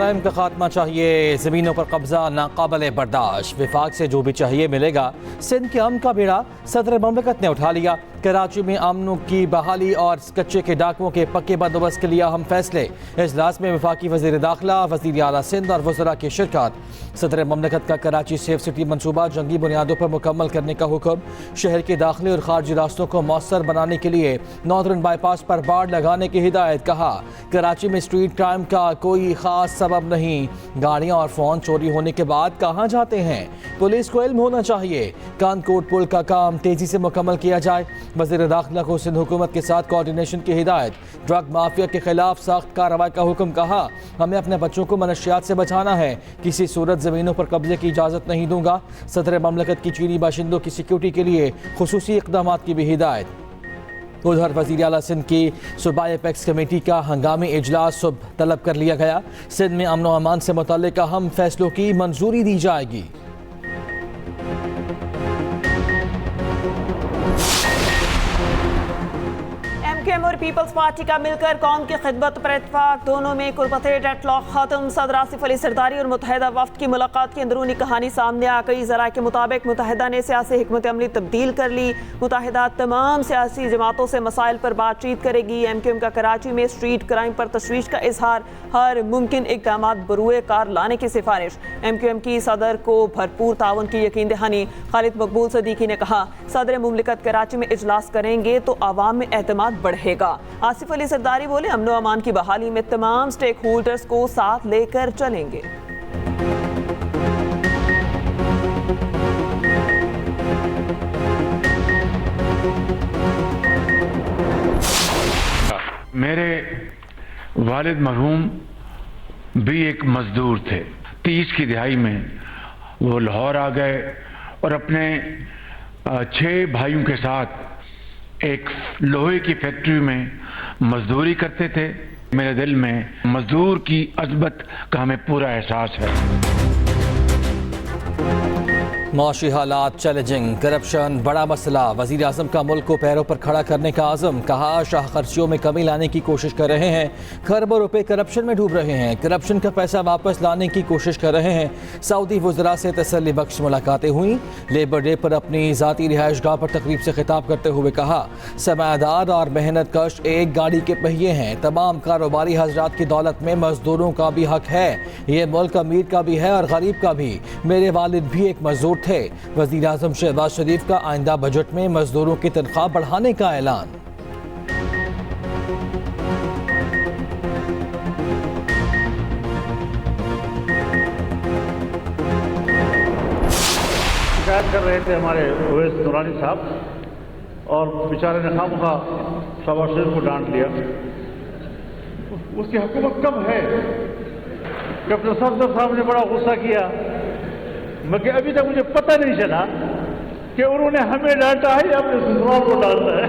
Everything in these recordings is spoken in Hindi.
जराइम का खात्मा चाहिए, ज़मीनों पर कब्जा नाकाबिले बर्दाश्त, विफाक से जो भी चाहिए मिलेगा। सिंध के अमन का बेड़ा सदर ममलकत ने उठा लिया। कराची में अमन की बहाली और कच्चे के डाकुओं के पक्के बंदोबस्त के लिए अहम फैसले। इजलास में वफाकी वज़ीर दाखिला, वज़ीर आला सिंध और वज़रा की शिरकत। सदर ममलकत का कराची सेफ सिटी मनसूबा जंगी बुनियादों पर मुकम्मल करने का हुक्म। शहर के दाखिले और खारजी रास्तों को मौसर बनाने के लिए नॉर्दर्न बाईपास पर बाड़ लगाने की हिदायत। कहा कराची में स्ट्रीट क्राइम का कोई खास सबब नहीं, गाड़ियां और फोन चोरी होने के बाद कहां जाते हैं, पुलिस को इल्म होना चाहिए। कानकोट पुल का काम तेजी से मुकम्मल किया जाए। वज़ीर दाखिला को सिंध हुकूमत के साथ कोऑर्डिनेशन की हिदायत। ड्रग माफिया के खिलाफ सख्त कार्रवाई का हुक्म। कहा हमें अपने बच्चों को मनशियात से बचाना है, किसी सूरत ज़मीनों पर कब्जे की इजाज़त नहीं दूंगा। सदर ममलकत की चीनी बाशिंदों की सिक्योरिटी के लिए खुसूसी इक़दाम की भी हिदायत। उधर वज़ीर आला सिंध की सूबाई एपेक्स कमेटी का हंगामी इजलास सुबह तलब कर लिया गया। सिंध में अमन व अमान से मुताल्लिक़ अहम फैसलों की मंजूरी दी जाएगी। एमक्यूएम और पीपल्स पार्टी का मिलकर कौम की खिदमत पर इत्तेफाक, दोनों में कुर्बत डेडलॉक खत्म। सदर आसिफ अली सरदारी और मुत्तहिदा वफ्द की मुलाकात की अंदरूनी कहानी सामने आ गई। ज़रा के मुताबिक मुत्तहिदा ने सियासी हिकमत अमली तब्दील कर ली। मुत्तहिदा तमाम सियासी जमातों से मसाइल पर बातचीत करेगी। एमक्यूएम का कराची में स्ट्रीट क्राइम पर तशवीश का इजहार, हर मुमकिन इक़दाम बरूए कार लाने की सिफारिश। एमक्यूएम की सदर को भरपूर ताउन की यकीन दहानी। खालिद मकबूल सदीकी ने कहा सदर मुमलिकत कराची में इजलास करेंगे तो आवाम में एतमाद बढ़ेगा। आसिफ अली सरदारी बोले अमन व अमान की बहाली में तमाम स्टेक होल्डर्स को साथ लेकर चलेंगे। मेरे वालिद मरहूम भी एक मजदूर थे। 30 की दिहाई में वो लाहौर आ गए और अपने 6 भाइयों के साथ एक लोहे की फैक्ट्री में मजदूरी करते थे। मेरे दिल में मजदूर की अज़मत का हमें पूरा एहसास है। माशी हालात चैलेंजिंग, करप्शन बड़ा मसला। वज़ीर आज़म का मुल्क को पैरों पर खड़ा करने का आज़म। कहा शाह खर्चियों में कमी लाने की कोशिश कर रहे हैं, खरबों रुपए करप्शन में डूब रहे हैं, करप्शन का पैसा वापस लाने की कोशिश कर रहे हैं। सऊदी वज़रा से तसल्ली बख्श मुलाकातें हुई। लेबर डे पर अपनी ज़ाती रिहाइश गाह पर तकरीब से खिताब करते हुए कहा सरमायादार और मेहनत कश एक गाड़ी के पहिए हैं। तमाम कारोबारी हजरात की दौलत में मजदूरों का भी हक है। ये मुल्क अमीर का भी है और गरीब का भी। मेरे वालिद भी एक मजदूर थे। वज़ीर आज़म शहबाज शरीफ का आइंदा बजट में मजदूरों की तनख्वाह बढ़ाने का ऐलान। शिकायत कर रहे थे हमारे ओवैस नूरानी साहब और बेचारे ने खामखा शहबाज शरीफ को डांट लिया। उसकी हुकूमत कब है? कैप्टन सफदर साहब ने बड़ा गुस्सा किया, मगर अभी तक मुझे पता नहीं चला कि उन्होंने हमें डांटा है या अपने ससुराल को डांटा है।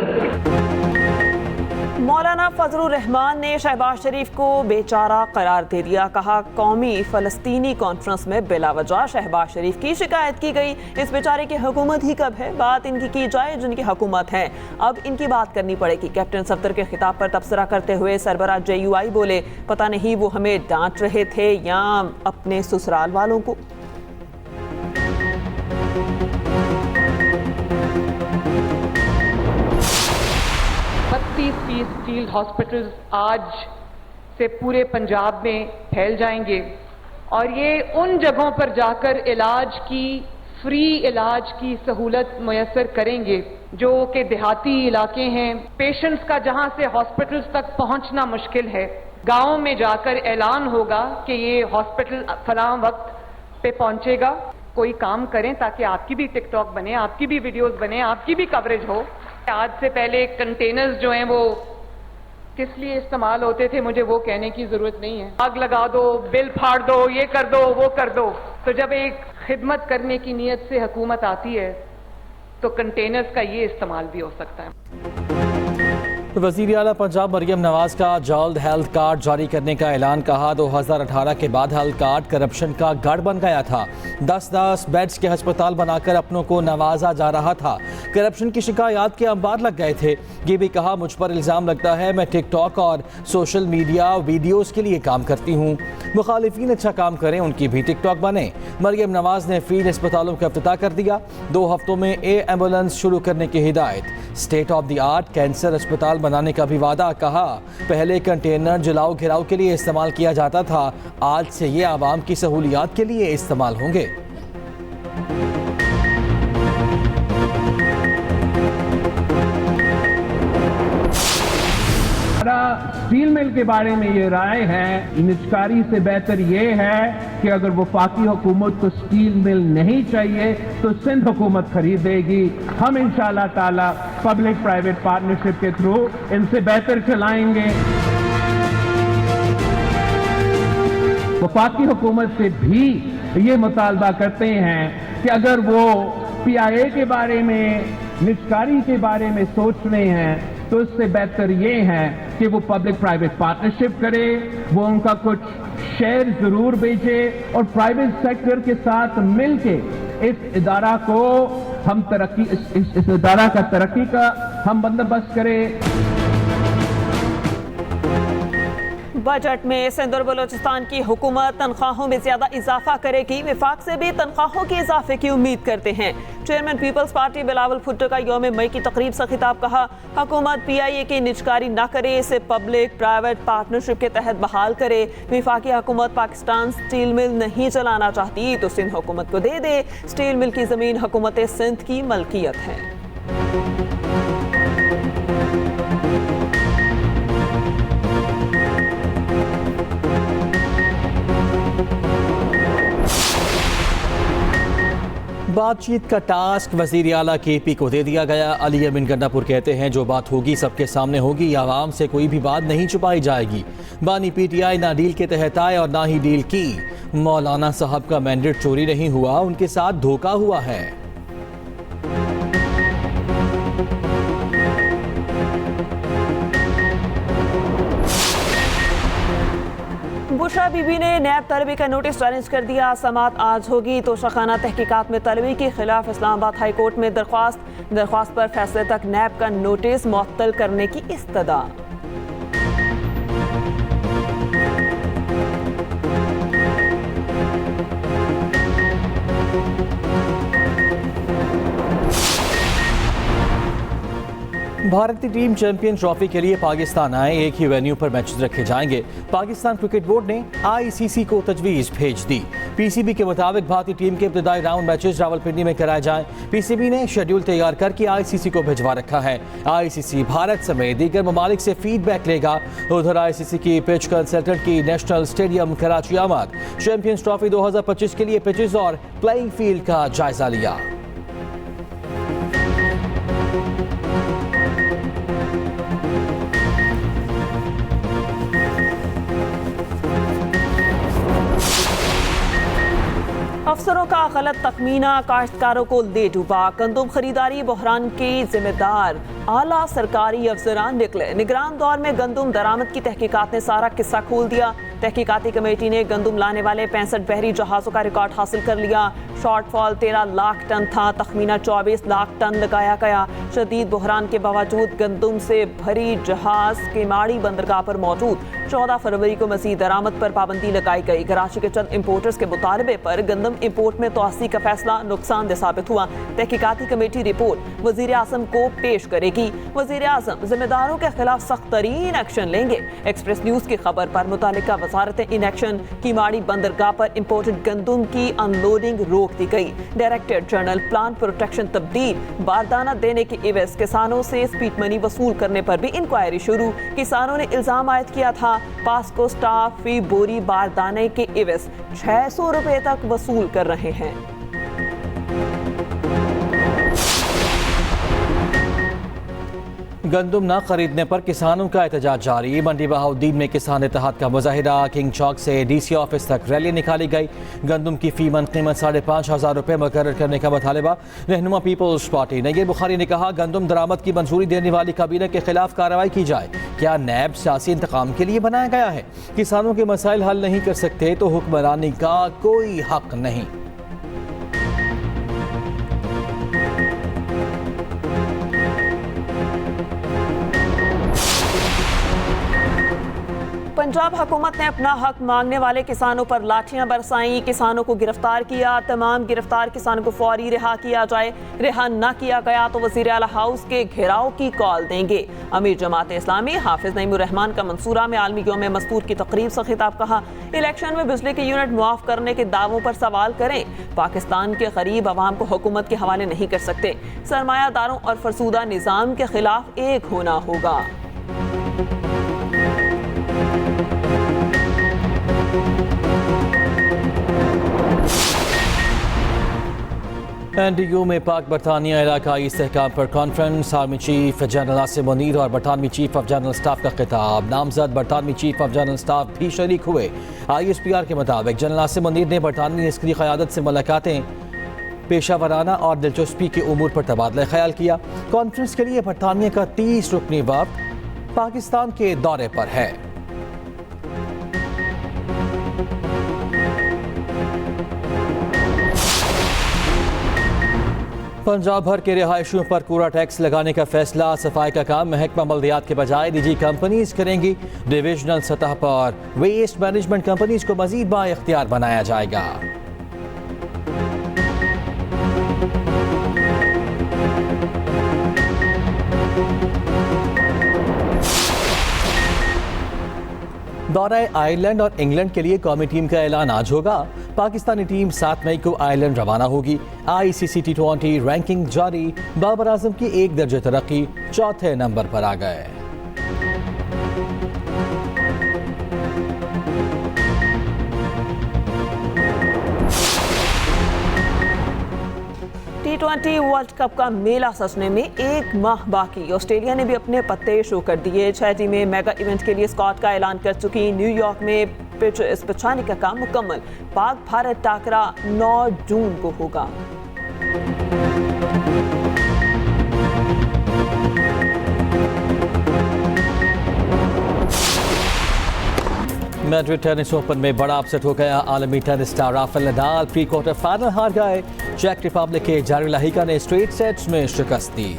मौलाना फजलुर रहमान ने शहबाज शरीफ को बेचारा करार दे दिया। कहा कौमी फ़लस्तीनी कॉन्फ्रेंस में बिलावजह शहबाज शरीफ की शिकायत की गई। इस बेचारे की हुकूमत ही कब है? बात इनकी की जाए जिनकी हुकूमत है, अब इनकी बात करनी पड़ेगी। कैप्टन सफदर के खिताब पर तबसरा करते हुए सरबराह JUI बोले पता नहीं वो हमें डांट रहे थे या अपने ससुराल वालों को। फील्ड हॉस्पिटल्स आज से पूरे पंजाब में फैल जाएंगे और ये उन जगहों पर जाकर फ्री इलाज की सहूलत मुयस्सर करेंगे जो कि देहाती इलाके हैं। पेशेंट्स का जहां से हॉस्पिटल्स तक पहुंचना मुश्किल है, गांव में जाकर ऐलान होगा कि ये हॉस्पिटल फलां वक्त पे पहुंचेगा। कोई काम करें ताकि आपकी भी टिकटॉक बने, आपकी भी वीडियोस बने, आपकी भी कवरेज हो। आज से पहले कंटेनर्स जो हैं वो किस लिए इस्तेमाल होते थे मुझे वो कहने की जरूरत नहीं है। आग लगा दो, बिल फाड़ दो, ये कर दो, वो कर दो। तो जब एक खिदमत करने की नीयत से हुकूमत आती है तो कंटेनर्स का ये इस्तेमाल भी हो सकता है। वज़ीर आला पंजाब मरियम नवाज का जल्द हेल्थ कार्ड जारी करने का ऐलान। कहा 2018 के बाद हेल्थ कार्ड करप्शन का गढ़ बन गया था। 10-10 बेड्स के अस्पताल बनाकर अपनों को नवाजा जा रहा था। करप्शन की शिकायत के अंबार लग गए थे। ये भी कहा मुझ पर इल्ज़ाम लगता है मैं टिकटॉक और सोशल मीडिया वीडियोस के लिए काम करती हूँ। मुखालिफिन अच्छा काम करें, उनकी भी टिकटॉक बने। मरियम नवाज ने फ्री अस्पतालों का इफ्तिताह कर दिया। 2 हफ्तों में एम्बुलेंस शुरू करने की हिदायत। State of the art cancer अस्पताल बनाने का भी वादा। कहा पहले कंटेनर जलाओ घिराव के लिए इस्तेमाल किया जाता था, आज से ये आवाम की सहूलियात के लिए इस्तेमाल होंगे। स्टील मिल के बारे में ये राय है, निजकारी से बेहतर ये है कि अगर वफाकी हुकूमत को स्टील मिल नहीं चाहिए तो सिंध हुकूमत खरीदेगी। हम इंशाअल्लाह ताला पब्लिक प्राइवेट पार्टनरशिप के थ्रू इनसे बेहतर चलाएंगे। वफाकी हुकूमत से भी ये मुतालबा करते हैं कि अगर वो PIA के बारे में, निजकारी के बारे में सोच रहे हैं तो इससे बेहतर ये है कि वो पब्लिक प्राइवेट पार्टनरशिप करे, वो उनका कुछ शेयर जरूर बेचे और प्राइवेट सेक्टर के साथ मिलके इस इदारा को हम तरक्की, इस इदारा का तरक्की का हम बंदोबस्त करें। बजट में सिंध और बलोचिस्तान की हुकूमत तनख्वाहों में ज्यादा इजाफा करेगी। विफाक से भी तनख्वाहों के इजाफे की उम्मीद करते हैं। चेयरमैन पीपल्स पार्टी बिलावल भुट्टो का यौम मई की तकरीब से खिताब। कहा हुकूमत PIA की निजकारी न करे, इसे पब्लिक प्राइवेट पार्टनरशिप के तहत बहाल करे। विफाकी हुकूमत पाकिस्तान स्टील मिल नहीं चलाना चाहती तो सिंध हुकूमत को दे दे। स्टील मिल की जमीन हुकूमत सिंध की मलकियत है। बातचीत का टास्क वज़ीर आला KP को दे दिया गया। अली अमीन गंडापुर कहते हैं जो बात होगी सबके सामने होगी, आवाम से कोई भी बात नहीं छुपाई जाएगी। बानी PTI ना डील के तहत आए और ना ही डील की। मौलाना साहब का मैंडेट चोरी नहीं हुआ, उनके साथ धोखा हुआ है। बुशरा बीबी ने नैब तलबी का नोटिस चैलेंज कर दिया। समात आज होगी तो शखाना तहकीकात में तलबी के खिलाफ इस्लामाबाद हाई कोर्ट में दरख्वास्त पर फैसले तक नैब का नोटिस मुअत्तल करने की इस्तदा। भारतीय टीम चैंपियन ट्रॉफी के लिए पाकिस्तान आए। एक ही वेन्यू पर मैचेस रखे जाएंगे। पाकिस्तान क्रिकेट बोर्ड ने ICC को तजवीज़ भेज दी। PCB के मुताबिक भारतीय टीम के इब्तदाई राउंड मैचेस रावलपिंडी में कराए जाएं। PCB ने शेड्यूल तैयार करके ICC को भिजवा रखा है। ICC भारत समेत दीगर ममालिक से फीडबैक लेगा। उधर ICC की पिच कंसल्टेंट की नेशनल स्टेडियम कराची आमद। चैंपियंस ट्रॉफी 2025 के लिए पिचेस और प्लेइंग फील्ड का जायजा लिया। अफसरों का गलत तखमीना काश्तकारों को ले डूबा। गंदम खरीदारी बहरान के जिम्मेदार आला सरकारी अफसरान निकले। निगरान दौर में गंदम दरामद की तहकीकात ने सारा किस्सा खोल दिया। तहकीकाती कमेटी ने गंदम लाने वाले 65 बहरी जहाज़ों का रिकॉर्ड हासिल कर लिया। शॉर्टफॉल 13 लाख टन था, तखमीना 24 लाख टन लगाया गया। शदीद बहरान के बावजूद गंदम से भरी जहाज केमाड़ी बंदरगाह पर मौजूद। 14 फरवरी को मज़ीद दरामद पर पाबंदी लगाई गई। कराची के चंद इम्पोर्टर्स के मुतालबे पर गंदम इम्पोर्ट में तोसी का फैसला नुकसानदेह साबित हुआ। तहकीकाती कमेटी रिपोर्ट वज़ीर आज़म को पेश करेगी। वज़ीर आज़म जिम्मेदारों के खिलाफ सख्त तरीन एक्शन लेंगे। एक्सप्रेस न्यूज़ की खबर पर मुतालिका वजारत इन एक्शन कीमाड़ी बंदरगाह पर इम्पोर्टेड गंदम की अनलोडिंग रोक दी गई। डायरेक्टर जनरल प्लान प्रोटेक्शन तब्दील बारदाना देने के एवज किसानों से स्पीड मनी वसूल करने पर भी इंक्वायरी शुरू। किसानों ने इल्जाम आयद किया था पास्को स्टाफ फी बोरी बारदाने के एवज 600 रुपए तक वसूल कर रहे हैं। गंदम न खरीदने पर किसानों का एहतजाज जारी। मंडी बहाउद्दीन में किसान इत्तेहाद का मुजाहिरा। किंग चौक से DC ऑफिस तक रैली निकाली गई। गंदम की फी मन कीमत 5,500 रुपये मुकर्रर करने का मुतालबा। रहनुमा पीपल्स पार्टी नय्यर बुखारी ने कहा गंदम दरामद की मंजूरी देने वाली काबीना के खिलाफ कार्रवाई की जाए। क्या नैब सियासी इंतकाम के लिए बनाया गया है? किसानों के मसाइल हल नहीं कर सकते तो हुक्मरानी का कोई हक नहीं। पंजाब हुकूमत ने अपना हक मांगने वाले किसानों पर लाठियां बरसाई, किसानों को गिरफ्तार किया। तमाम गिरफ्तार किसानों को फौरी रिहा किया जाए। रिहा न किया गया तो वज़ीर आला हाउस के घेराव की कॉल देंगे। अमीर जमात इस्लामी हाफिज नईमुर रहमान का मंसूरा में आलमी यौम मस्तूर की तकरीब से खिताब। कहा, इलेक्शन में बिजली के यूनिट मुआफ करने के दावों पर सवाल करें। पाकिस्तान के गरीब अवाम को हुकूमत के हवाले नहीं कर सकते। सरमायादारों और फरसूदा निज़ाम के खिलाफ एक होना होगा। NDU में पाक बरतानिया इलाकाई इस्तेहकाम पर conference. Army chief general Asim Munir और बरतानवी चीफ ऑफ जनरल स्टाफ का खिताब। नामजद बरतानवी चीफ ऑफ जनरल स्टाफ भी शरीक हुए। ISPR के मुताबिक जनरल आसिम मुनीर ने बरतानवी अस्करी क़यादत से मुलाकातें, पेशा वराना और दिलचस्पी के उमूर पर तबादला ख्याल किया। कॉन्फ्रेंस के लिए बरतानिया का 30 रुकनी वफ़द पाकिस्तान के दौरे पर है। पंजाब भर के रिहायशियों पर कूड़ा टैक्स लगाने का फैसला। सफाई का काम महकमा मल्दियात के बजाय निजी कंपनीज करेंगी। डिविजनल सतह पर वेस्ट मैनेजमेंट कंपनीज को मजीद बाइख्तियार बनाया जाएगा। दौरा आयरलैंड और इंग्लैंड के लिए कौमी टीम का ऐलान आज होगा। पाकिस्तानी टीम 7 मई को आयरलैंड रवाना होगी। ICC T20 रैंकिंग जारी। बाबर आजम की 1 दर्जे तरक्की, 4थे नंबर पर आ गए। T20 वर्ल्ड कप का मेला सजने में 1 माह बाकी। ऑस्ट्रेलिया ने भी अपने पत्ते शो कर दिए। 6 टीमें मेगा इवेंट के लिए स्क्वाड का ऐलान कर चुकी। न्यूयॉर्क में पिच बिछाने का काम मुकम्मल। पाक भारत टाकरा 9 जून को होगा। मैड्रिड टेनिस ओपन में बड़ा अपसेट हो गया। आलमी tennis star Rafael Nadal pre quarter final हार गए। चेक रिपब्लिक के जारी लाहिका ने स्ट्रेट सेट्स में शिकस्त दी।